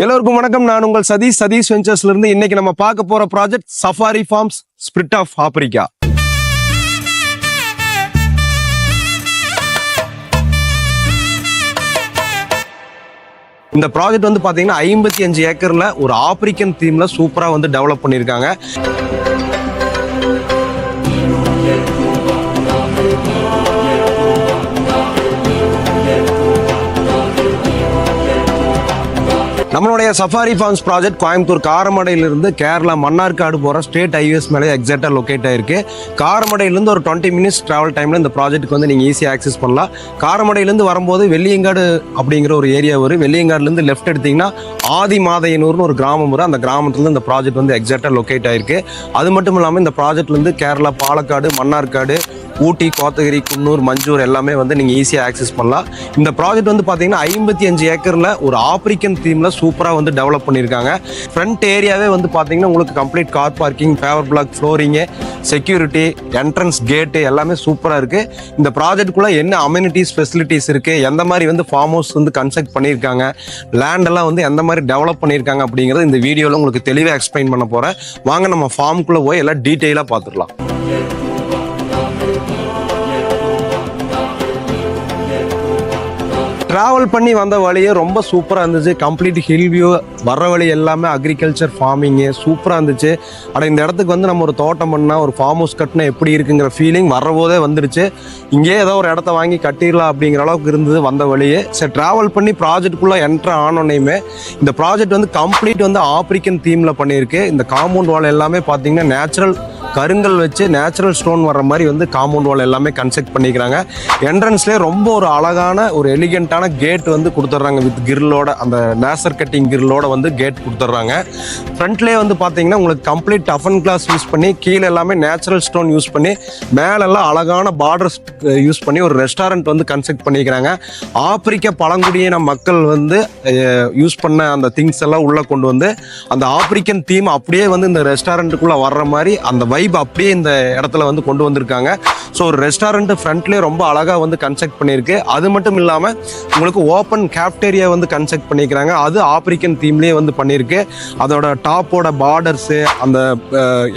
எல்லோருக்கும் வணக்கம். நான் உங்கள் சதீஷ் வெஞ்சர்ஸ்ல இருந்து இன்னைக்கு நம்ம பார்க்க போற project safari farms spirit of Africa. இந்த ப்ராஜெக்ட் வந்து பாத்தீங்கன்னா 55 ஏக்கர்ல ஒரு ஆப்பிரிக்கன் தீம்ல சூப்பரா வந்து டெவலப் பண்ணிருக்காங்க. நம்மளுடைய சஃபாரி ஃபார்ம்ஸ் ப்ராஜெக்ட் கோயம்புத்தூர் காரமடையிலிருந்து கேரளா மன்னார்காடு போகிற ஸ்டேட் ஹைவேஸ் மேலே எக்ஸாக்டாக லொக்கேட் ஆயிருக்கு. காரமடையிலேருந்து ஒரு 20 மினிட்ஸ் ட்ராவல் டைமில் இந்த ப்ராஜெக்ட்டுக்கு வந்து நீங்கள் ஈஸியாக ஆக்சஸ் பண்ணலாம். காரமடையிலேருந்து வரும்போது வெள்ளியங்காடு அப்படிங்கிற ஒரு ஏரியா வரும். வெள்ளியங்காடுலேருந்து லெஃப்ட் எடுத்திங்கன்னா ஆதிமாதையனூர்னு ஒரு கிராமம் வரும். அந்த கிராமத்துலேருந்து இந்த ப்ராஜெக்ட் வந்து எக்ஸாக்டாக லொக்கேட் ஆயிருக்கு. அது மட்டும் இல்லாமல் இந்த ப்ராஜெக்ட்லேருந்து கேரளா பாலக்காடு, மன்னார்காடு, ஊட்டி, கோத்தகிரி, குன்னூர், மஞ்சூர் எல்லாமே வந்து நீங்கள் ஈஸியாக ஆக்சஸ் பண்ணலாம். இந்த ப்ராஜெக்ட் வந்து பார்த்தீங்கன்னா 55 ஏக்கரில் ஒரு ஆப்பிரிக்கன் தீமில் சூப்பராக வந்து டெவலப் பண்ணியிருக்காங்க. ஃப்ரண்ட் ஏரியாவே வந்து பார்த்தீங்கன்னா உங்களுக்கு complete car parking, paver block, flooring, security, entrance கேட்டு எல்லாமே சூப்பராக இருக்குது. இந்த ப்ராஜெக்டுக்குள்ளே என்ன அம்யூனிட்டிஸ் ஃபெசிலிட்டிஸ் இருக்குது, எந்த மாதிரி வந்து ஃபார்ம் ஹவுஸ் வந்து கன்ஸ்ட்ரக்ட் பண்ணியிருக்காங்க, லேண்டெல்லாம் வந்து எந்த மாதிரி டெவலப் பண்ணியிருக்காங்க அப்படிங்கிறது இந்த வீடியோவில் உங்களுக்கு தெளிவாக எக்ஸ்பிளைன் பண்ண போகிறேன். வாங்க நம்ம ஃபார்முக்குள்ளே போய் எல்லாம் டீட்டெயிலாக பார்த்துடலாம். ட்ராவல் பண்ணி வந்த வழியே ரொம்ப சூப்பராக இருந்துச்சு. கம்ப்ளீட் ஹில் வியூ, வர்ற வழி எல்லாமே அக்ரிகல்ச்சர், ஃபார்மிங்கு சூப்பராக இருந்துச்சு. ஆனால் இந்த இடத்துக்கு வந்து நம்ம ஒரு தோட்டம் பண்ணால், ஒரு ஃபார்ம் ஹவுஸ் கட்டினா எப்படி இருக்குங்கிற ஃபீலிங் வரபோதே வந்துடுச்சு. இங்கே ஏதோ ஒரு இடத்த வாங்கி கட்டிடலாம் அப்படிங்கிற அளவுக்கு இருந்தது வந்த வழியே. சரி, ட்ராவல் பண்ணி ப்ராஜெக்டுக்குள்ளே என்ட்ரு ஆனோன்னையுமே இந்த ப்ராஜெக்ட் வந்து கம்ப்ளீட் வந்து ஆப்பிரிக்கன் தீமில் பண்ணியிருக்கு. இந்த காம்பவுண்ட் வால் எல்லாமே பார்த்தீங்கன்னா நேச்சுரல் கருங்கல் வச்சு நேச்சுரல் ஸ்டோன் வர்ற மாதிரி வந்து காம்பவுண்ட் வால் எல்லாமே கன்ஸ்ட்ரக்ட் பண்ணிக்கிறாங்க. என்ட்ரன்ஸ்லேயே ரொம்ப ஒரு அழகான ஒரு எலிகென்ட்டான கேட் வந்து கொடுத்துட்றாங்க. வித் கிரில்லோட, அந்த லேசர் கட்டிங் கிரில்லோட வந்து கேட் கொடுத்துட்றாங்க. ஃப்ரண்ட்லேயே வந்து பார்த்தீங்கன்னா உங்களுக்கு complete tough and glass use பண்ணி, கீழே எல்லாமே நேச்சுரல் ஸ்டோன் யூஸ் பண்ணி, மேலெல்லாம் அழகான பார்டர்ஸ் யூஸ் பண்ணி ஒரு ரெஸ்டாரண்ட் வந்து கன்ஸ்ட்ரக்ட் பண்ணிக்கிறாங்க. ஆப்பிரிக்க பழங்குடியின மக்கள் வந்து யூஸ் பண்ண அந்த திங்ஸ் எல்லாம் உள்ளே கொண்டு வந்து அந்த ஆப்பிரிக்கன் தீம் அப்படியே வந்து இந்த ரெஸ்டாரண்ட்டுக்குள்ளே வர்ற மாதிரி அந்த வைப் அப்படியே இந்த இடத்துல வந்து கொண்டு வந்திருக்காங்க. ஸோ ஒரு ரெஸ்டாரண்ட் ஃப்ரண்ட்லேயே ரொம்ப அழகாக வந்து கன்ஸ்ட்ரக்ட் பண்ணியிருக்கு. அது மட்டும் இல்லாமல் உங்களுக்கு ஓப்பன் கேஃப்டேரியா வந்து கன்ஸ்ட்ரக்ட் பண்ணிக்கிறாங்க. அது ஆப்பிரிக்கன் தீம்லேயே வந்து பண்ணியிருக்கு. அதோட டாப்போட பார்டர்ஸு, அந்த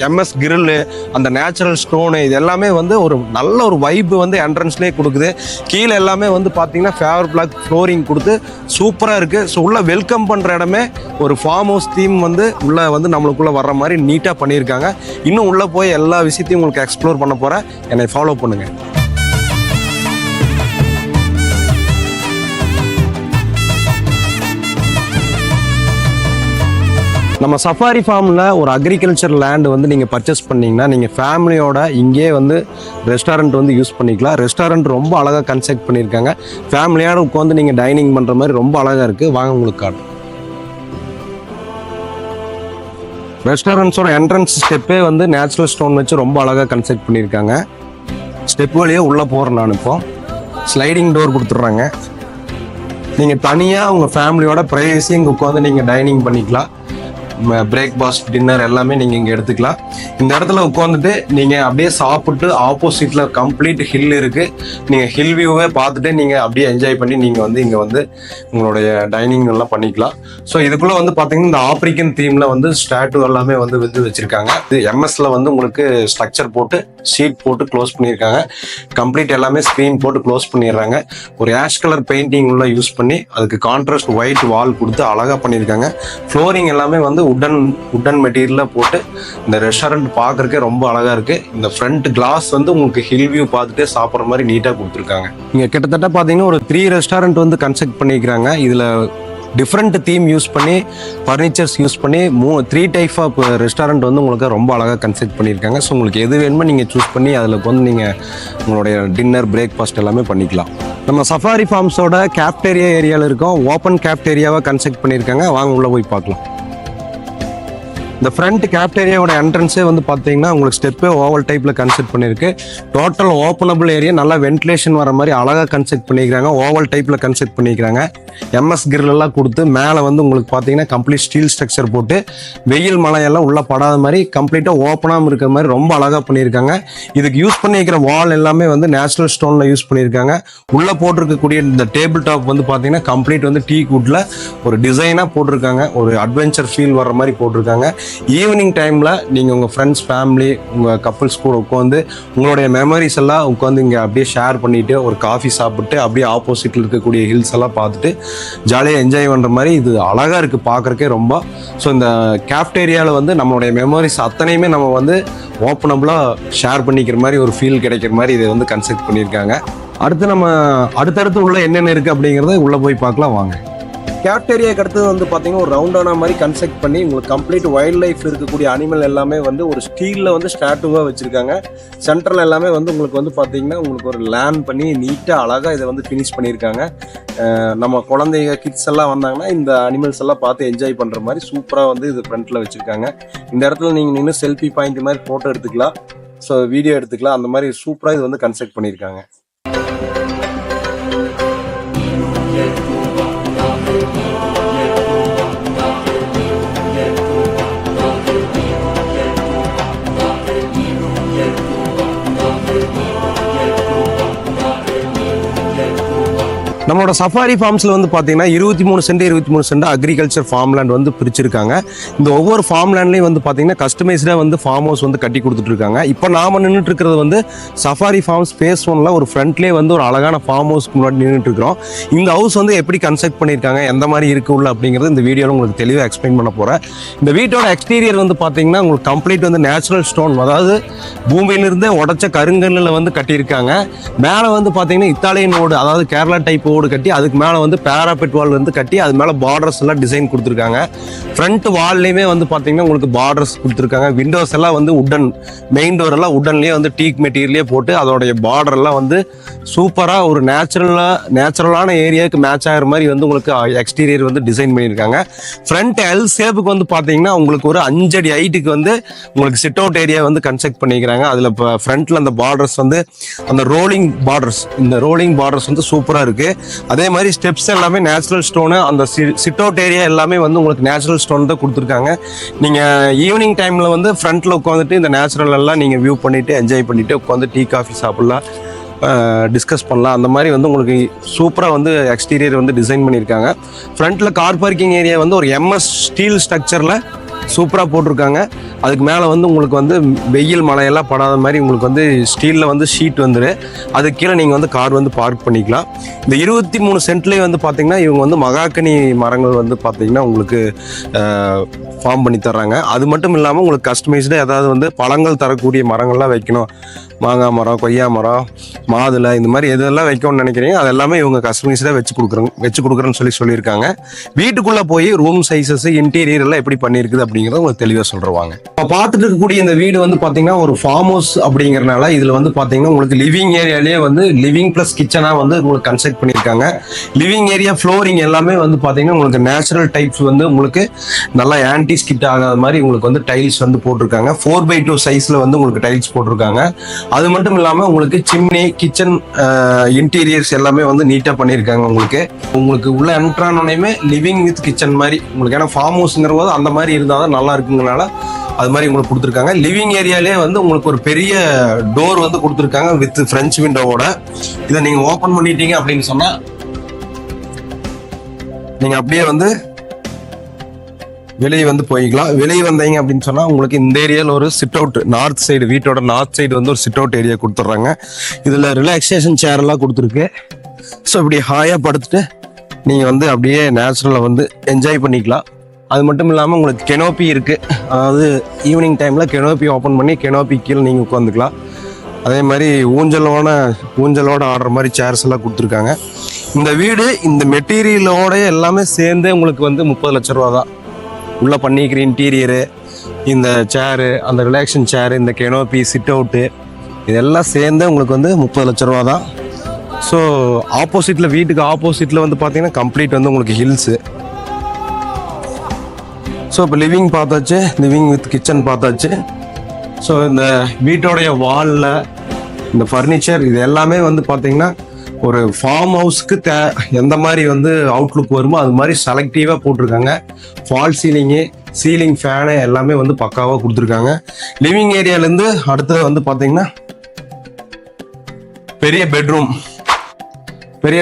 எம்எஸ் கிரில்லு, அந்த நேச்சுரல் ஸ்டோனு, இது எல்லாமே வந்து ஒரு நல்ல ஒரு வைப்பு வந்து என்ட்ரன்ஸ்லேயே கொடுக்குது. கீழே எல்லாமே வந்து பார்த்தீங்கன்னா ஃபேவர் பிளாக் ஃப்ளோரிங் கொடுத்து சூப்பராக இருக்குது. ஸோ உள்ளே வெல்கம் பண்ணுற இடமே ஒரு ஃபார்ம் ஹவுஸ் தீம் வந்து உள்ளே வந்து நம்மளுக்குள்ளே வர்ற மாதிரி நீட்டாக பண்ணியிருக்காங்க. இன்னும் உள்ளே போய் எல்லா விஷயத்தையும் உங்களுக்கு எக்ஸ்ப்ளோர் பண்ண போகிறேன். என்னை ஃபாலோ பண்ணுங்க. நம்ம சஃபாரி ஃபார்மில் ஒரு அக்ரிகல்ச்சர் லேண்டு வந்து நீங்கள் பர்ச்சேஸ் பண்ணிங்கன்னா நீங்கள் ஃபேமிலியோட இங்கே வந்து ரெஸ்டாரண்ட் வந்து யூஸ் பண்ணிக்கலாம். ரெஸ்டாரண்ட் ரொம்ப அழகாக கன்ஸ்ட்ரக்ட் பண்ணியிருக்காங்க. ஃபேமிலியோட உட்காந்து நீங்கள் டைனிங் பண்ணுற மாதிரி ரொம்ப அழகாக இருக்குது. வாங்க உங்களுக்கு காட்டும். ரெஸ்டாரண்ட்ஸோட என்ட்ரன்ஸ் ஸ்டெப்பே வந்து நேச்சுரல் ஸ்டோன் வச்சு ரொம்ப அழகாக கன்ஸ்ட்ரக்ட் பண்ணியிருக்காங்க. ஸ்டெப் வழியே உள்ளே போகிறேன். நான் இப்போ ஸ்லைடிங் டோர் கொடுத்துட்றாங்க. நீங்கள் தனியாக உங்கள் ஃபேமிலியோட ப்ரைவசி இங்கே உட்காந்து நீங்கள் டைனிங் பண்ணிக்கலாம். பிரேக்ஃபாஸ்ட், டின்னர் எல்லாமே நீங்கள் இங்கே எடுத்துக்கலாம். இந்த இடத்துல உட்காந்துட்டு நீங்கள் அப்படியே சாப்பிட்டு ஆப்போசிட்டில் கம்ப்ளீட் ஹில் இருக்குது. நீங்கள் ஹில் வியூவே பார்த்துட்டு நீங்கள் அப்படியே என்ஜாய் பண்ணி நீங்கள் வந்து இங்கே வந்து உங்களுடைய டைனிங் எல்லாம் பண்ணிக்கலாம். ஸோ இதுக்குள்ளே வந்து பார்த்தீங்கன்னா இந்த ஆப்பிரிக்கன் தீமில் வந்து ஸ்டாட்டு எல்லாமே வந்து வச்சுருக்காங்க. இது எம்எஸ்ல வந்து உங்களுக்கு ஸ்ட்ரக்சர் போட்டு ஷீட் போட்டு க்ளோஸ் பண்ணியிருக்காங்க. கம்ப்ளீட் எல்லாமே ஸ்க்ரீன் போட்டு க்ளோஸ் பண்ணிடுறாங்க. ஒரு ஆஷ் கலர் பெயிண்டிங் உள்ள யூஸ் பண்ணி அதுக்கு கான்ட்ராஸ்ட் ஒயிட் வால் கொடுத்து அழகாக பண்ணியிருக்காங்க. ஃப்ளோரிங் எல்லாமே வந்து உட்டன் மெட்டீரியலில் போட்டு இந்த ரெஸ்டாரண்ட் பார்க்குறக்கே ரொம்ப அழகாக இருக்குது. இந்த ஃப்ரண்ட் கிளாஸ் வந்து உங்களுக்கு ஹில் வியூ பார்த்துட்டே சாப்பிட்ற மாதிரி நீட்டாக கொடுத்துருக்காங்க. இங்கே கிட்டத்தட்ட பார்த்தீங்கன்னா ஒரு 3 ரெஸ்டாரண்ட் வந்து கன்ஸ்ட்ரக்ட் பண்ணிக்கிறாங்க. இதில் டிஃப்ரெண்ட் தீம் யூஸ் பண்ணி, ஃபர்னிச்சர்ஸ் யூஸ் பண்ணி 3 டைப் ஆஃப் ரெஸ்டாரண்ட் வந்து உங்களுக்கு ரொம்ப அழகாக கன்ஸ்ட்ரக்ட் பண்ணியிருக்காங்க. ஸோ உங்களுக்கு எது வேணுமோ நீங்கள் சூஸ் பண்ணி அதில் வந்து நீங்கள் உங்களுடைய டின்னர், பிரேக்ஃபாஸ்ட் எல்லாமே பண்ணிக்கலாம். நம்ம சஃபாரி ஃபார்ம்ஸோட கேஃப்டேரியா ஏரியாவில் இருக்கோம். ஓப்பன் கேஃப்டேரியாவாக கன்ஸ்ட்ரக்ட் பண்ணியிருக்காங்க. வாங்க உள்ளே போய் பார்க்கலாம். இந்த ஃப்ரண்ட் கேப்டேரியாவோட என்ட்ரன்ஸே வந்து பார்த்தீங்கன்னா உங்களுக்கு ஸ்டெப்பே ஓவல் டைப்பில் கன்ஸ்ட்ரக்ட் பண்ணியிருக்கு. டோட்டல் ஓப்பனபிள் ஏரியா நல்லா வென்டிலேஷன் வர மாதிரி அழகாக கன்ஸ்ட்ரக்ட் பண்ணிக்கிறாங்க. ஓவல் டைப்பில் கன்ஸ்ட்ரக்ட் பண்ணிக்கிறாங்க. எம்எஸ் கிரில்லாம் கொடுத்து மேலே வந்து உங்களுக்கு பார்த்தீங்கன்னா கம்ப்ளீட் ஸ்டீல் ஸ்ட்ரக்சர் போட்டு வெயில் மழையெல்லாம் உள்ளே படாத மாதிரி கம்ப்ளீட்டாக ஓப்பனாக இருக்கிற மாதிரி ரொம்ப அழகாக பண்ணியிருக்காங்க. இதுக்கு யூஸ் பண்ணியிருக்கிற வால் எல்லாமே வந்து நேச்சுரல் ஸ்டோனில் யூஸ் பண்ணியிருக்காங்க. உள்ளே போட்டிருக்கக்கூடிய இந்த டேபிள் டாப் வந்து பார்த்தீங்கன்னா கம்ப்ளீட் வந்து டீ குட்ல ஒரு டிசைனாக போட்டிருக்காங்க. ஒரு அட்வென்ச்சர் ஃபீல் வர மாதிரி போட்டிருக்காங்க. ஈவினிங் டைமில் நீங்கள் உங்கள் ஃப்ரெண்ட்ஸ் ஃபேமிலி உங்கள் கப்புள்ஸ் கூட உட்காந்து உங்களுடைய மெமரிஸ் எல்லாம் உட்காந்து இங்கே அப்படியே ஷேர் பண்ணிவிட்டு ஒரு காஃபி சாப்பிட்டு அப்படியே ஆப்போசிட்டில் இருக்கக்கூடிய ஹில்ஸ் எல்லாம் பார்த்துட்டு ஜாலியாக என்ஜாய் பண்ணுற மாதிரி இது அழகாக இருக்குது பார்க்குறக்கே ரொம்ப. ஸோ இந்த கேஃப்டேரியாவில் வந்து நம்மளுடைய மெமரிஸ் அத்தனையுமே நம்ம வந்து ஓப்பனபிளாக ஷேர் பண்ணிக்கிற மாதிரி ஒரு ஃபீல் கிடைக்கிற மாதிரி இதை வந்து கன்ஸ்ட்ரக்ட் பண்ணியிருக்காங்க. அடுத்து நம்ம அடுத்தடுத்து உள்ள என்னென்ன இருக்குது அப்படிங்கிறத உள்ளே போய் பார்க்கலாம் வாங்க. கேப்டேரியாக்கு அடுத்தது வந்து பார்த்தீங்கன்னா ஒரு ரவுண்டான மாதிரி கன்ஸ்ட்ரக்ட் பண்ணி உங்களுக்கு கம்ப்ளீட் வைல்ட் லைஃப் இருக்கக்கூடிய அனிமல் எல்லாமே வந்து ஒரு ஸ்டீலில் வந்து ஸ்டாட்டுவாக வச்சுருக்காங்க. சென்டரில் எல்லாமே வந்து உங்களுக்கு வந்து பார்த்தீங்கன்னா உங்களுக்கு ஒரு லேண்ட் பண்ணி நீட்டாக அழகாக இதை வந்து ஃபினிஷ் பண்ணியிருக்காங்க. நம்ம குழந்தைங்க கிட்ஸ் எல்லாம் வந்தாங்கன்னா இந்த அனிமல்ஸ் எல்லாம் பார்த்து என்ஜாய் பண்ணுற மாதிரி சூப்பராக வந்து இது ஃப்ரண்ட்டில் வச்சுருக்காங்க. இந்த இடத்துல நீங்கள் நின்று செல்ஃபி பாயிண்ட் மாதிரி ஃபோட்டோ எடுத்துக்கலாம், ஸோ வீடியோ எடுத்துக்கலாம். அந்த மாதிரி சூப்பராக இது வந்து கன்ஸ்ட்ரக்ட் பண்ணியிருக்காங்க. நம்மளோட சஃபாரி ஃபார்ம்ஸில் வந்து பார்த்தீங்கன்னா 23 சென்ட் அக்ரிகல்ச்சர் ஃபார்ம் லேண்ட் வந்து பிரிச்சிருக்காங்க. இந்த ஒவ்வொரு ஃபார்ம் லேண்ட்லேயும் வந்து பார்த்தீங்கன்னா கஸ்டமைஸ்டாக வந்து ஃபார்ம் ஹவுஸ் வந்து கட்டி கொடுத்துட்ருக்காங்க. இப்போ நாம் நின்றுட்டு இருக்கிறது வந்து சஃபாரி ஃபார்ம்ஸ் ஃபேஸ் 1ல ஒரு ஃப்ரண்ட்லேயே வந்து ஒரு அழகான ஃபார்ம் ஹவுஸ்க்கு முன்னாடி நின்றுட்டு இருக்கிறோம். இந்த ஹவுஸ் வந்து எப்படி கன்ஸ்ட்ரக்ட் பண்ணியிருக்காங்க, எந்த மாதிரி இருக்கு உள்ள அப்படிங்கிறது இந்த வீடியோவில் உங்களுக்கு தெளிவாக எக்ஸ்பிளைன் பண்ண போகிறேன். இந்த வீட்டோட எக்ஸ்டீரியர் வந்து பார்த்தீங்கன்னா உங்களுக்கு கம்ப்ளீட் வந்து நேச்சுரல் ஸ்டோன், அதாவது பூமியிலிருந்தே உடச்ச கருங்கல்லில் வந்து கட்டியிருக்காங்க. மேலே வந்து பார்த்தீங்கன்னா இத்தாலியன் ஓடு, அதாவது கேரளா டைப் ஓடு கட்டி அதுக்கு மேலே வந்து பேராபெட் வால் வந்து கட்டி அது மேலே பார்டர்ஸ் எல்லாம் டிசைன் கொடுத்துருக்காங்க. ஃப்ரண்ட் வால்லையுமே வந்து பார்த்தீங்கன்னா உங்களுக்கு பார்டர்ஸ் கொடுத்துருக்காங்க. விண்டோஸ் எல்லாம் வந்து உட்டன், மெயின் டோர் எல்லாம் உட்டன்லேயே வந்து டீக் மெட்டீரியலே போட்டு அதோடைய பார்டர் எல்லாம் வந்து சூப்பராக ஒரு நேச்சுரலான ஏரியாவுக்கு மேட்ச் ஆகிற மாதிரி வந்து உங்களுக்கு எக்ஸ்டீரியர் வந்து டிசைன் பண்ணியிருக்காங்க. ஃப்ரண்ட் எல் ஷேப்புக்கு வந்து பார்த்தீங்கன்னா உங்களுக்கு ஒரு 5 அடி ஹைட்டுக்கு வந்து உங்களுக்கு சிட் அவுட் ஏரியா வந்து கன்ஸ்ட்ரக்ட் பண்ணிக்கிறாங்க. அதில் இப்போ ஃப்ரண்ட்டில் அந்த பார்டர்ஸ் வந்து அந்த ரோலிங் பார்டர்ஸ் வந்து சூப்பராக இருக்குது. அதே மாதிரி ஸ்டெப்ஸ் எல்லாமே நேச்சுரல் ஸ்டோனு, அந்த சிட் அவுட் ஏரியா எல்லாமே வந்து உங்களுக்கு நேச்சுரல் ஸ்டோன் தான் கொடுத்துருக்காங்க. நீங்கள் ஈவினிங் டைமில் வந்து ஃப்ரண்ட்டில் உட்காந்துட்டு இந்த நேச்சுரல் எல்லாம் நீங்கள் வியூ பண்ணிவிட்டு என்ஜாய் பண்ணிவிட்டு உட்காந்து டீ காஃபி சாப்பிட்லாம், டிஸ்கஸ் பண்ணலாம். அந்த மாதிரி வந்து உங்களுக்கு சூப்பராக வந்து எக்ஸ்டீரியர் வந்து டிசைன் பண்ணியிருக்காங்க. ஃப்ரண்ட்டில் கார் பார்க்கிங் ஏரியா வந்து ஒரு எம்எஸ் ஸ்டீல் ஸ்ட்ரக்சரில் சூப்பராக போட்டிருக்காங்க. அதுக்கு மேலே வந்து உங்களுக்கு வந்து வெயில் மழையெல்லாம் படாத மாதிரி உங்களுக்கு வந்து ஸ்டீலில் வந்து ஷீட் வந்துடு. அதுக்கு கீழே நீங்கள் வந்து கார் வந்து பார்க் பண்ணிக்கலாம். இந்த 23 சென்ட்லேயே வந்து பார்த்திங்கன்னா இவங்க வந்து மகாக்கனி மரங்கள் வந்து பார்த்திங்கன்னா உங்களுக்கு ஃபார்ம் பண்ணி தர்றாங்க. அது மட்டும் இல்லாமல் உங்களுக்கு கஸ்டமைஸ்டாக ஏதாவது வந்து பழங்கள் தரக்கூடிய மரங்கள்லாம் வைக்கணும், மாங்காய் மரம், கொய்யா மரம், மாதுளை, இந்த மாதிரி எதெல்லாம் வைக்கணும்னு நினைக்கிறீங்க அது எல்லாமே இவங்க கஸ்டமைஸ்டாக வச்சு கொடுக்குறேன்னு சொல்லியிருக்காங்க. வீட்டுக்குள்ளே போய் ரூம் சைஸஸ் இன்டீரியர் எல்லாம் எப்படி பண்ணியிருக்குது அப்படிங்கிறத உங்களுக்கு தெளிவாக சொல்லிடுவாங்க. இப்போ பார்த்துட்டு இருக்கக்கூடிய இந்த வீடு வந்து பார்த்தீங்கன்னா ஒரு ஃபார்ம் ஹவுஸ் அப்படிங்கிறனால இதில் வந்து பார்த்தீங்கன்னா உங்களுக்கு லிவிங் ஏரியாலேயே வந்து லிவிங் ப்ளஸ் கிச்சனாக வந்து உங்களுக்கு கன்ஸ்ட்ரக்ட் பண்ணியிருக்காங்க. லிவிங் ஏரியா ஃப்ளோரிங் எல்லாமே வந்து பார்த்தீங்கன்னா உங்களுக்கு நேச்சுரல் டைப்ஸ் வந்து உங்களுக்கு நல்லா ஆன்டி ஸ்கிட் ஆகாத மாதிரி உங்களுக்கு வந்து டைல்ஸ் வந்து போட்டிருக்காங்க. 4x2 சைஸில் வந்து உங்களுக்கு டைல்ஸ் போட்டிருக்காங்க. அது மட்டும் இல்லாமல் உங்களுக்கு சிம்னி, கிச்சன் இன்டீரியர்ஸ் எல்லாமே வந்து நீட்டாக பண்ணியிருக்காங்க. உங்களுக்கு உள்ள என்ட்ரானோனையுமே லிவிங் வித் கிச்சன் மாதிரி உங்களுக்கு, ஏன்னா ஃபார்ம் ஹவுஸ்ங்கிற போது அந்த மாதிரி இருந்தால் தான் நல்லா இருக்குங்கனால அது மாதிரி உங்களுக்கு கொடுத்துருக்காங்க. லிவிங் ஏரியாலே வந்து உங்களுக்கு ஒரு பெரிய டோர் வந்து கொடுத்துருக்காங்க வித் ஃப்ரெஞ்ச் விண்டோவோட. இதை நீங்கள் ஓப்பன் பண்ணிட்டீங்க அப்படின்னு சொன்னால் நீங்கள் அப்படியே வந்து வெளியே வந்து போய்க்கலாம். வெளியே வந்தீங்க அப்படின்னு சொன்னால் உங்களுக்கு இந்த ஏரியாவில் ஒரு சிட் அவுட், நார்த் சைடு, வீட்டோட நார்த் சைடு வந்து ஒரு சிட் அவுட் ஏரியா கொடுத்துட்றாங்க. இதில் ரிலாக்ஸேஷன் சேரெல்லாம் கொடுத்துருக்கு. ஸோ இப்படி ஹாயாக படுத்துட்டு நீங்கள் வந்து அப்படியே நேச்சுரலாக வந்து என்ஜாய் பண்ணிக்கலாம். அது மட்டும் இல்லாமல் உங்களுக்கு கெனோப்பி இருக்குது, அதாவது ஈவினிங் டைமில் கெனோப்பி ஓப்பன் பண்ணி கெனோப்பி கீழே நீங்கள் உட்காந்துக்கலாம். அதே மாதிரி ஊஞ்சலோட ஆடுற மாதிரி சேர்ஸ் எல்லாம் கொடுத்துருக்காங்க. இந்த வீடு இந்த மெட்டீரியலோட எல்லாமே சேர்ந்து உங்களுக்கு வந்து 30 லட்ச ரூபா தான். உள்ளே பண்ணிக்கிற இன்டீரியரு, இந்த சேரு, அந்த ரிலாக்ஸேஷன் சேரு, இந்த கெனோப்பி, சிட் அவுட்டு, இதெல்லாம் சேர்ந்து உங்களுக்கு வந்து 30 லட்ச ரூபா தான். ஸோ வீட்டுக்கு ஆப்போசிட்டில் வந்து பார்த்தீங்கன்னா கம்ப்ளீட் வந்து உங்களுக்கு ஹில்ஸு. ஸோ இப்போ லிவிங் பார்த்தாச்சு, லிவிங் வித் கிச்சன் பார்த்தாச்சு. ஸோ இந்த வீட்டோடைய வாலில் இந்த ஃபர்னிச்சர் இது எல்லாமே வந்து பார்த்தீங்கன்னா ஒரு ஃபார்ம் ஹவுஸ்க்கு எந்த மாதிரி வந்து அவுட்லுக் வருமோ அது மாதிரி செலக்டிவாக போட்டிருக்காங்க. ஃபால் சீலிங்கு, சீலிங் ஃபேனு எல்லாமே வந்து பக்காவாக கொடுத்துருக்காங்க. லிவிங் ஏரியாலேருந்து அடுத்தது வந்து பார்த்தீங்கன்னா பெரிய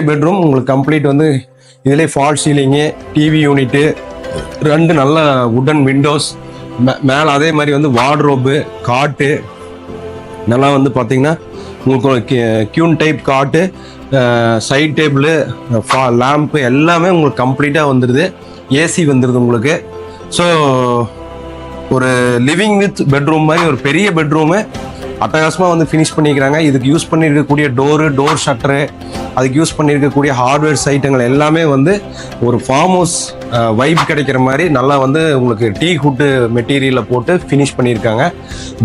பெட்ரூம் உங்களுக்கு கம்ப்ளீட் வந்து இதிலே ஃபால் சீலிங்கு, டிவி யூனிட்டு, 2 நல்ல வுடன் விண்டோஸ், மேலே அதே மாதிரி வந்து வார்ட்ரோபு, காட்டு நல்லா வந்து பார்த்தீங்கன்னா உங்களுக்கு கியூன் டைப் காட்டு, சைட் டேபிள், லேம்ப்பு எல்லாமே உங்களுக்கு கம்ப்ளீட்டாக வந்துடுது. ஏசி வந்துடுது உங்களுக்கு. ஸோ ஒரு லிவிங் வித் பெட்ரூம் மாதிரி ஒரு பெரிய பெட்ரூமு அட்டகாசமாக வந்து ஃபினிஷ் பண்ணிக்கிறாங்க. இதுக்கு யூஸ் பண்ணியிருக்கக்கூடிய டோர் ஷட்டரு, அதுக்கு யூஸ் பண்ணியிருக்கக்கூடிய ஹார்ட்வேர்ஸ் ஐட்டங்கள் எல்லாமே வந்து ஒரு ஃபார்ம் ஹவுஸ் வைப் கிடைக்கிற மாதிரி நல்லா வந்து உங்களுக்கு டீ குட்டு மெட்டீரியலில் போட்டு ஃபினிஷ் பண்ணியிருக்காங்க.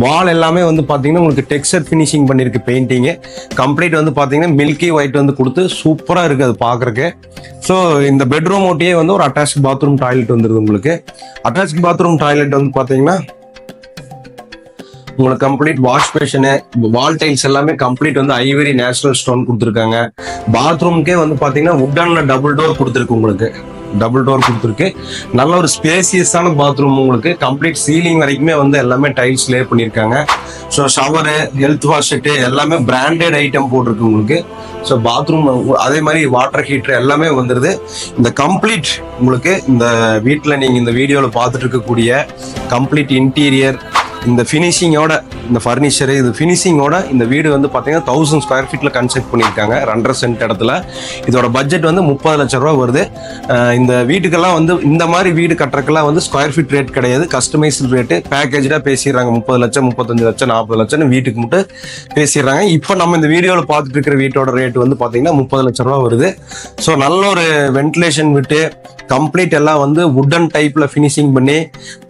வால் எல்லாமே வந்து பார்த்தீங்கன்னா உங்களுக்கு டெக்ஸ்சர் ஃபினிஷிங் பண்ணியிருக்கு. பெயிண்டிங்கு கம்ப்ளீட் வந்து பார்த்தீங்கன்னா மில்கி ஒயிட் வந்து கொடுத்து சூப்பராக இருக்குது அது பார்க்குறக்கு. ஸோ இந்த பெட்ரூம் ஓட்டியே வந்து ஒரு அட்டாச் பாத்ரூம் டாய்லெட் வந்துடுது உங்களுக்கு. அட்டாச் பாத்ரூம் டாய்லெட் வந்து பார்த்தீங்கன்னா உங்களுக்கு கம்ப்ளீட் வாஷ் பேஷனு, வால் டைல்ஸ் எல்லாமே கம்ப்ளீட் வந்து ஐவரி நேச்சுரல் ஸ்டோன் கொடுத்துருக்காங்க. பாத்ரூம்க்கே வந்து பார்த்தீங்கன்னா வுட்டன்ல டபுள் டோர் கொடுத்துருக்கு. உங்களுக்கு டபுள் டோர் கொடுத்துருக்கு. நல்ல ஒரு ஸ்பேசியஸான பாத்ரூம் உங்களுக்கு. கம்ப்ளீட் சீலிங் வரைக்குமே வந்து எல்லாமே டைல்ஸ் லே பண்ணியிருக்காங்க. So shower, health wash set எல்லாமே பிராண்டட் ஐட்டம் போட்டிருக்கு உங்களுக்கு. ஸோ பாத்ரூம் அதே மாதிரி வாட்டர் ஹீட்டர் எல்லாமே வந்துடுது. இந்த கம்ப்ளீட் உங்களுக்கு இந்த வீட்டில் நீங்கள் இந்த வீடியோவில் பார்த்துட்டு இருக்கக்கூடிய கம்ப்ளீட் இன்டீரியர், இந்த ஃபினிஷிங்கோட, இந்த ஃபர்னிச்சரு, இது ஃபினிஷிங்கோட இந்த வீடு வந்து பார்த்தீங்கன்னா 1000 ஸ்கொயர் ஃபீட்டில் கன்ஸ்ட்ரக்ட் பண்ணியிருக்காங்க. 2.5 சென்ட் இடத்துல. இதோட பட்ஜெட் வந்து 30 லட்ச ரூபா வருது. இந்த வீட்டுக்கெல்லாம் வந்து இந்த மாதிரி வீடு கட்டுறதுக்கெல்லாம் வந்து ஸ்கொயர் ஃபீட் ரேட் கிடையாது, கஸ்டமைஸ்டு ரேட்டு பேக்கேஜாக பேசிடுறாங்க. 30 லட்சம், 35 லட்சம், 40 லட்சம்னு வீட்டுக்கு மட்டும் பேசிடுறாங்க. இப்போ நம்ம இந்த வீடியோவில் பார்த்துட்டு இருக்கிற வீட்டோட ரேட் வந்து பார்த்தீங்கன்னா 30 லட்ச ரூபா வருது. ஸோ நல்ல ஒரு வென்டிலேஷன் விட்டு கம்ப்ளீட் எல்லாம் வந்து வுடன் டைப்ல ஃபினிஷிங் பண்ணி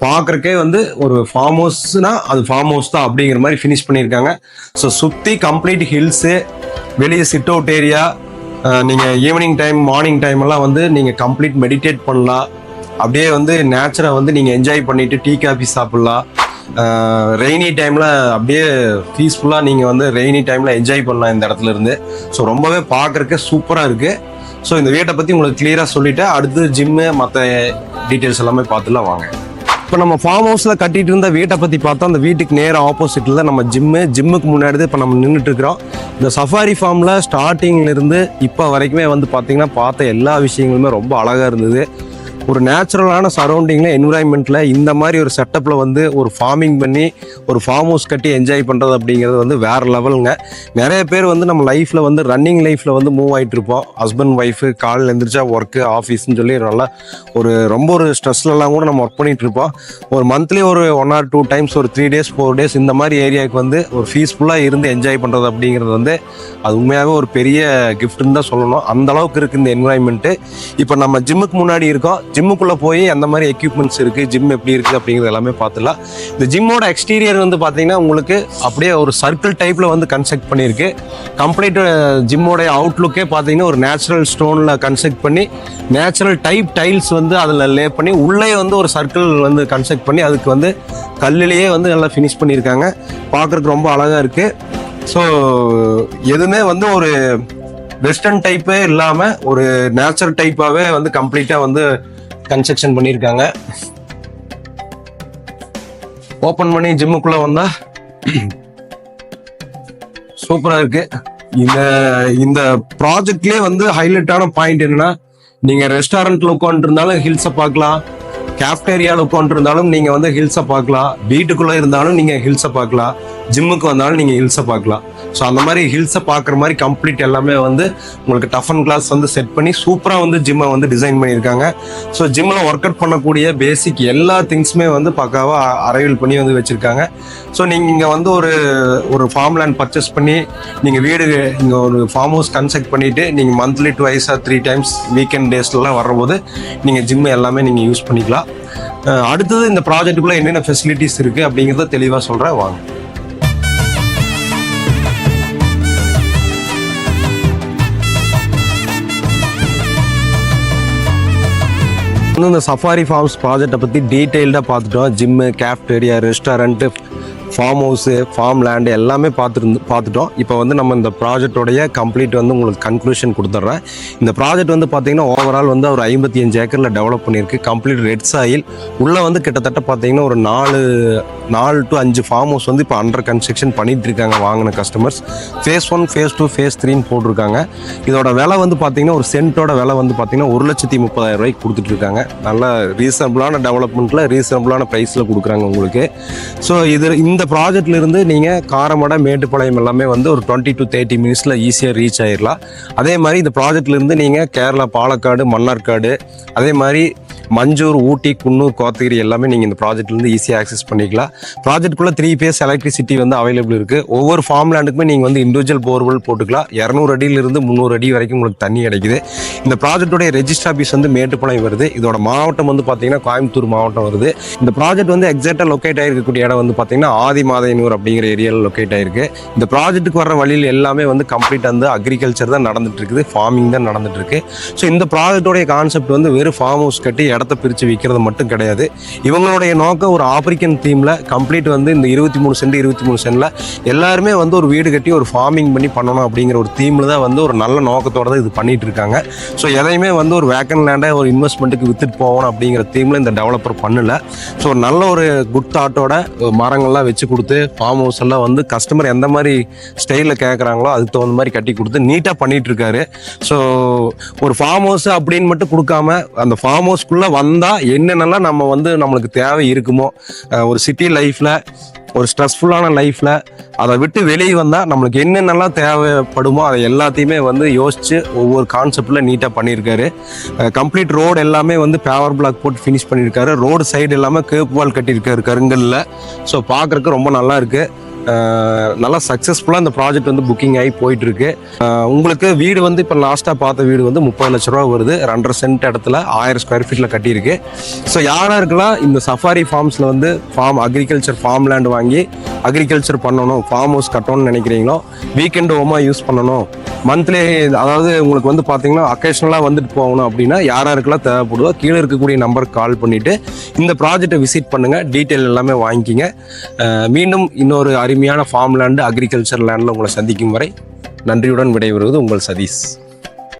பார்க்கறக்கே வந்து ஒரு ஃபார்ம் ஹவுஸ்னா அது ஃபார்ம் ஹவுஸ் தான் அப்படிங்கிற மாதிரி ஃபினிஷ் பண்ணியிருக்காங்க. ஸோ சுற்றி கம்ப்ளீட் ஹில்ஸு, வெளியே சிட் அவுட் ஏரியா, நீங்கள் ஈவினிங் டைம், மார்னிங் டைம் எல்லாம் வந்து நீங்கள் கம்ப்ளீட் மெடிடேட் பண்ணலாம். அப்படியே வந்து நேச்சரை வந்து நீங்கள் என்ஜாய் பண்ணிட்டு டீ காஃபி சாப்பிட்லாம். ரெய்னி டைமில் அப்படியே பீஸ்ஃபுல்லாக நீங்கள் வந்து ரெய்னி டைமில் என்ஜாய் பண்ணலாம் இந்த இடத்துல இருந்து. ஸோ ரொம்பவே பார்க்குறக்கு சூப்பராக இருக்குது. ஸோ இந்த வீட்டை பற்றி உங்களுக்கு கிளியராக சொல்லிவிட்டு அடுத்து ஜிம்மு மற்ற டீட்டெயில்ஸ் எல்லாமே பார்த்துலாம் வாங்க. இப்போ நம்ம ஃபார்ம் ஹவுஸில் கட்டிட்டு இருந்த வீட்டை பற்றி பார்த்தா அந்த வீட்டுக்கு நேராக ஆப்போசிட்டில் தான் நம்ம ஜிம்முக்கு முன்னாடி இப்போ நம்ம நின்றுட்டு இருக்கிறோம். இந்த சஃபாரி ஃபார்மில் ஸ்டார்டிங்லேருந்து இப்போ வரைக்குமே வந்து பார்த்திங்கன்னா பார்த்த எல்லா விஷயங்களுமே ரொம்ப அழகாக இருந்தது. ஒரு நேச்சுரலான சரௌண்டிங்கில், என்விரான்மெண்ட்டில் இந்த மாதிரி ஒரு செட்டப்பில் வந்து ஒரு ஃபார்மிங் பண்ணி ஒரு ஃபார்ம் ஹவுஸ் கட்டி என்ஜாய் பண்ணுறது அப்படிங்கிறது வந்து வேறு லெவலுங்க. நிறைய பேர் வந்து நம்ம லைஃப்பில் வந்து ரன்னிங் லைஃப்பில் வந்து மூவ் ஆகிட்டு இருப்போம். ஹஸ்பண்ட் ஒய்ஃபு காலையில் எழுந்திரிச்சா ஒர்க்கு, ஆஃபீஸ்ன்னு சொல்லி நல்லா ரொம்ப ஒரு ஸ்ட்ரெஸ்லலாம் கூட நம்ம ஒர்க் பண்ணிகிட்டு இருப்போம். ஒரு மந்த்லி ஒரு 1 or 2 டைம்ஸ், ஒரு 3 days 4 days இந்த மாதிரி ஏரியாவுக்கு வந்து ஒரு பீஸ்ஃபுல்லாக இருந்து என்ஜாய் பண்ணுறது அப்படிங்கிறது வந்து அது உண்மையாகவே ஒரு பெரிய கிஃப்ட்னு தான் சொல்லணும். அந்த அளவுக்கு இருக்குது இந்த என்விரான்மெண்ட்டு. இப்போ நம்ம ஜிம்முக்கு முன்னாடி இருக்கோம். ஜிம்முக்குள்ளே போய் அந்த மாதிரி எக்யூப்மெண்ட்ஸ் இருக்குது, ஜிம் எப்படி இருக்குது அப்படிங்கிறது எல்லாமே பார்த்துலாம். இந்த ஜிம்மோட எக்ஸ்டீரியர் வந்து பார்த்தீங்கன்னா உங்களுக்கு அப்படியே ஒரு சர்க்கிள் டைப்பில் வந்து கன்ஸ்ட்ரக்ட் பண்ணியிருக்கு. கம்ப்ளீட் ஜிம்மோடைய அவுட்லுக்கே பார்த்தீங்கன்னா ஒரு நேச்சுரல் ஸ்டோனில் கன்ஸ்ட்ரக்ட் பண்ணி நேச்சுரல் டைப் டைல்ஸ் வந்து அதில் லே பண்ணி உள்ளே வந்து ஒரு சர்க்கிள் வந்து கன்ஸ்ட்ரக்ட் பண்ணி அதுக்கு வந்து கல்லிலேயே வந்து நல்லா ஃபினிஷ் பண்ணியிருக்காங்க. பார்க்குறதுக்கு ரொம்ப அழகாக இருக்குது. ஸோ எதுவுமே வந்து ஒரு வெஸ்டர்ன் டைப்பே இல்லாமல் ஒரு நேச்சுரல் டைப்பாகவே வந்து கம்ப்ளீட்டாக வந்து கன்ஸ்ட்ரக்ஷன் பண்ணியிருக்காங்க. ஓப்பன் பண்ணி ஜிம்முக்குள்ளே வந்தால் சூப்பராக இருக்குது. இந்த ப்ராஜெக்ட்லேயே வந்து ஹைலைட்டான பாயிண்ட் என்னன்னா, நீங்கள் ரெஸ்டாரண்ட்டில் உட்காந்துருந்தாலும் ஹில்ஸை பார்க்கலாம், கேஃப்டேரியாவில் உட்காந்துருந்தாலும் நீங்கள் வந்து ஹில்ஸை பார்க்கலாம், வீட்டுக்குள்ளே இருந்தாலும் நீங்கள் ஹில்ஸை பார்க்கலாம், ஜிம்முக்கு வந்தாலும் நீங்கள் ஹில்ஸை பார்க்கலாம். ஸோ அந்த மாதிரி ஹில்ஸை பார்க்குற மாதிரி கம்ப்ளீட் எல்லாமே வந்து உங்களுக்கு டஃப் அண்ட் கிளாஸ் வந்து செட் பண்ணி சூப்பராக வந்து ஜிம்மை வந்து டிசைன் பண்ணியிருக்காங்க. ஸோ ஜிம்மில் ஒர்க் அவுட் பண்ணக்கூடிய பேசிக் எல்லா திங்ஸுமே வந்து பக்காவாக அரைவல் பண்ணி வந்து வச்சுருக்காங்க. ஸோ நீங்கள் இங்கே வந்து ஒரு ஃபார்ம் லேண்ட் பர்ச்சேஸ் பண்ணி நீங்கள் வீடு இங்கே ஒரு ஃபார்ம் ஹவுஸ் கன்ஸ்ட்ரக்ட் பண்ணிவிட்டு நீங்கள் மந்த்லி 2 or 3 times வீக்கெண்ட் டேஸ்லாம் வர்றபோது நீங்கள் ஜிம்மு எல்லாமே நீங்கள் யூஸ் பண்ணிக்கலாம். அடுத்தது இந்த ப்ராஜெக்ட்டுக்குள்ளே என்னென்ன ஃபெசிலிட்டிஸ் இருக்குது அப்படிங்கிறத தெளிவாக சொல்கிறேன் வாங்க. இன்னும் இந்த சஃபாரி ஃபார்ம்ஸ் ப்ராஜெக்டை பற்றி டீட்டெயில்டாக பார்த்துட்டோம். Gym, cafeteria, restaurant, form house, form land எல்லாமே பார்த்துட்டோம். இப்போ வந்து நம்ம இந்த ப்ராஜெக்டோடைய கம்ப்ளீட் வந்து உங்களுக்கு கன்க்ளூஷன் கொடுத்துட்றேன். இந்த ப்ராஜெக்ட் வந்து பார்த்தீங்கன்னா ஓவரால் வந்து ஒரு 55 ஏக்கரில் டெவலப் பண்ணியிருக்கு. கம்ப்ளீட் ரெட் சாயில் உள்ளே வந்து கிட்டத்தட்ட பார்த்தீங்கன்னா ஒரு 4 to 5 ஃபார்ம் ஹவுஸ் வந்து இப்போ அண்டர் கன்ஸ்ட்ரக்ஷன் பண்ணிட்டு இருக்காங்க வாங்கின கஸ்டமர்ஸ். ஃபேஸ் 1, ஃபேஸ் 2, ஃபேஸ் 3 போட்டிருக்காங்க. இதோட விலை வந்து பார்த்தீங்கன்னா ஒரு சென்ட்டோட விலை வந்து பார்த்தீங்கன்னா 1,30,000 ரூபாய்க்கு கொடுத்துட்ருக்காங்க. நல்ல ரீசனபிளான டெவலப்மெண்ட்டில் ரீசனபிளான ப்ரைஸில் கொடுக்குறாங்க உங்களுக்கு. ஸோ இந்த ப்ராஜெக்ட்ல இருந்து நீங்கள் காரமடை, மேட்டுப்பாளையம் எல்லாமே வந்து ஒரு 20 to 30 மினிட்ஸில் ஈஸியாக ரீச் ஆயிடலாம். அதே மாதிரி இந்த ப்ராஜெக்ட்ல இருந்து நீங்கள் கேரளா, பாலக்காடு, மன்னார்காடு, அதே மாதிரி மஞ்சூர், ஊட்டி, குன்னூர், கோத்தகிரி எல்லாமே நீங்கள் இந்த ப்ராஜெக்ட்லேருந்து ஈஸியாக ஆக்சஸ் பண்ணிக்கலாம். ப்ராஜெக்ட்குள்ளே 3 phase எலக்ட்ரிசிட்டி வந்து அவைலபிள் இருக்குது. ஒவ்வொரு ஃபார்ம் லேண்டுக்குமே நீங்கள் வந்து இண்டிவிஜுவல் போர்வெல் போட்டுக்கலாம். 200 அடியிலிருந்து 300 அடி வரைக்கும் உங்களுக்கு தண்ணி கிடைக்குது. இந்த ப்ராஜெக்டோடைய ரெஜிஸ்டர் ஆஃபீஸ் வந்து மேட்டுப்பாளையம் வருது. இதோட மாவட்டம் வந்து பார்த்தீங்கன்னா கோயம்புத்தூர் மாவட்டம் வருது. இந்த ப்ராஜெக்ட் வந்து எக்ஸாக்டாக லொக்கேட் ஆகிருக்கக்கூடிய இடம் வந்து பார்த்தீங்கன்னா ஆதிமாதையனூர் அப்படிங்கிற ஏரியாவில் லொக்கேட் ஆகிருக்கு. இந்த ப்ராஜெக்ட்டுக்கு வர வழியில் எல்லாமே வந்து கம்ப்ளீட் வந்து அக்ரிகல்ச்சர் தான் நடந்துட்டு இருக்குது, ஃபார்மிங் தான் நடந்துட்டு இருக்கு. ஸோ இந்த ப்ராஜெக்டோடைய கான்செப்ட் வந்து வெறும் ஃபார்ம் ஹவுஸ் கட்டி இடத்த பிரித்து விற்கிறது மட்டும் கிடையாது. இவங்களுடைய நோக்கம் ஒரு ஆப்பிரிக்கன் தீமில் கம்ப்ளீட் வந்து இந்த 23 சென்டில் எல்லாருமே வந்து ஒரு வீடு கட்டி ஒரு ஃபார்மிங் பண்ணி பண்ணணும் அப்படிங்கிற ஒரு தீமில் தான் வந்து ஒரு நல்ல நோக்கத்தோட தான் இது பண்ணிட்டு இருக்காங்க. ஸோ எதையுமே வந்து ஒரு வேக்கன் லேண்டை ஒரு இன்வெஸ்ட்மெண்ட்டுக்கு வித்துட்டு போகணும் அப்படிங்கிற தீமில் இந்த டெவலப்பர் பண்ணல. ஸோ நல்ல ஒரு குட் தாட்டோட மரங்கள்லாம் வச்சு கொடுத்து ஃபார்ம் ஹவுஸ் எல்லாம் வந்து கஸ்டமர் எந்த மாதிரி ஸ்டைலில் கேட்குறாங்களோ அதுக்கு தகுந்த மாதிரி கட்டி கொடுத்து நீட்டாக பண்ணிட்டு இருக்காரு. ஸோ ஒரு ஃபார்ம் ஹவுஸ் அப்படின்னு மட்டும் கொடுக்காம அந்த ஃபார்ம் ஹவுஸ்க்குள்ளே வந்தால் என்னென்னலாம் நம்ம வந்து நம்மளுக்கு தேவை இருக்குமோ, ஒரு சிட்டி லைஃப்பில், ஒரு ஸ்ட்ரெஸ்ஃபுல்லான லைஃப்பில் அதை விட்டு வெளியே வந்தால் நம்மளுக்கு என்னென்னலாம் தேவைப்படுமோ அதை எல்லாத்தையுமே வந்து யோசித்து ஒவ்வொரு கான்செப்டில் நீட்டாக பண்ணியிருக்காரு. கம்ப்ளீட் ரோடு எல்லாமே வந்து பேவர் பிளாக் போட்டு ஃபினிஷ் பண்ணியிருக்காரு. ரோடு சைடு எல்லாமே கேப் வால் கட்டியிருக்காரு கருங்கல்ல. ஸோ பார்க்குறக்கு ரொம்ப நல்லா இருக்குது. நல்லா சக்ஸஸ்ஃபுல்லாக இந்த ப்ராஜெக்ட் வந்து புக்கிங் ஆகி போயிட்டுருக்கு. உங்களுக்கு வீடு வந்து இப்போ லாஸ்ட்டாக பார்த்த வீடு வந்து 30 லட்ச ரூபா வருது. 2.5 சென்ட் இடத்துல 1000 ஸ்கொயர் ஃபீட்டில் கட்டியிருக்கு. ஸோ யாராருக்கெல்லாம் இந்த சஃபாரி ஃபார்ம்ஸில் வந்து அக்ரிகல்ச்சர் ஃபார்ம் லேண்ட் வாங்கி அக்ரிகல்ச்சர் பண்ணணும், ஃபார்ம் ஹவுஸ் கட்டணும்னு நினைக்கிறீங்களோ, வீக்கெண்டு ஹோமாக யூஸ் பண்ணணும், மந்த்லி அதாவது உங்களுக்கு வந்து பார்த்தீங்கன்னா அக்கேஷனலாக வந்துட்டு போகணும் அப்படின்னா யாராருக்கெல்லாம் தேவைப்படுதோ கீழே இருக்கக்கூடிய நம்பருக்கு கால் பண்ணிவிட்டு இந்த ப்ராஜெக்டை விசிட் பண்ணுங்கள். டீட்டெயில் எல்லாமே வாங்கிக்கிங்க. மீண்டும் இன்னொரு அருமையான ஃபார்ம் லேண்டு, அக்ரிகல்ச்சர் லேண்டில் உங்களை சந்திக்கும் வரை நன்றியுடன் விடைபெறுவது உங்கள் சதீஷ்.